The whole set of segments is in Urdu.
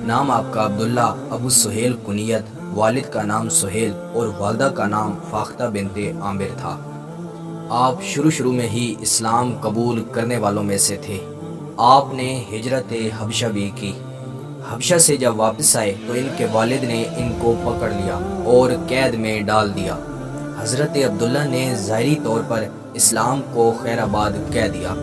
نام آپ کا عبداللہ ابو سہیل کنیت، والد کا نام سہیل اور والدہ کا نام فاختہ بنت عامر تھا۔ آپ شروع میں ہی اسلام قبول کرنے والوں میں سے تھے۔ آپ نے ہجرت حبشہ بھی کی۔ حبشہ سے جب واپس آئے تو ان کے والد نے ان کو پکڑ لیا اور قید میں ڈال دیا۔ حضرت عبداللہ نے ظاہری طور پر اسلام کو خیر آباد کہہ دیا۔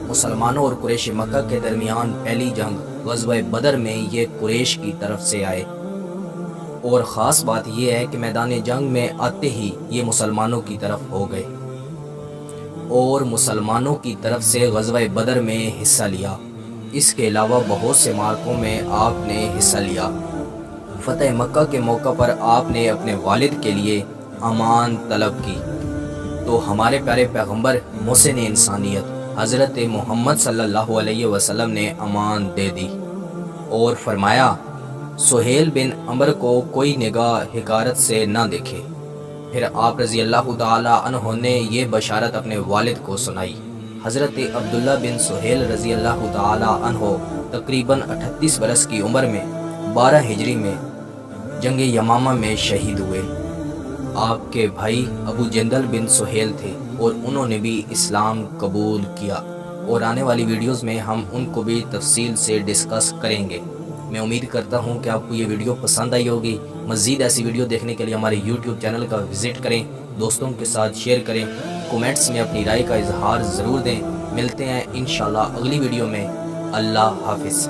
مسلمانوں اور قریش مکہ کے درمیان پہلی جنگ غزوہ بدر میں یہ قریش کی طرف سے آئے، اور خاص بات یہ ہے کہ میدان جنگ میں آتے ہی یہ مسلمانوں کی طرف ہو گئے اور مسلمانوں کی طرف سے غزوہ بدر میں حصہ لیا۔ اس کے علاوہ بہت سے معرکوں میں آپ نے حصہ لیا۔ فتح مکہ کے موقع پر آپ نے اپنے والد کے لیے امان طلب کی تو ہمارے پیارے پیغمبر محسن انسانیت حضرت محمد صلی اللہ علیہ وسلم نے امان دے دی اور فرمایا سہیل بن عمر کو کوئی نگاہ حقارت سے نہ دیکھے۔ پھر آپ رضی اللہ تعالی عنہ نے یہ بشارت اپنے والد کو سنائی۔ حضرت عبداللہ بن سہیل رضی اللہ تعالی عنہ تقریباً 38 برس کی عمر میں 12 ہجری میں جنگ یمامہ میں شہید ہوئے۔ آپ کے بھائی ابو جندل بن سہیل تھے اور انہوں نے بھی اسلام قبول کیا، اور آنے والی ویڈیوز میں ہم ان کو بھی تفصیل سے ڈسکس کریں گے۔ میں امید کرتا ہوں کہ آپ کو یہ ویڈیو پسند آئی ہوگی۔ مزید ایسی ویڈیو دیکھنے کے لیے ہمارے یوٹیوب چینل کا وزٹ کریں، دوستوں کے ساتھ شیئر کریں، کومنٹس میں اپنی رائے کا اظہار ضرور دیں۔ ملتے ہیں انشاءاللہ اگلی ویڈیو میں۔ اللہ حافظ۔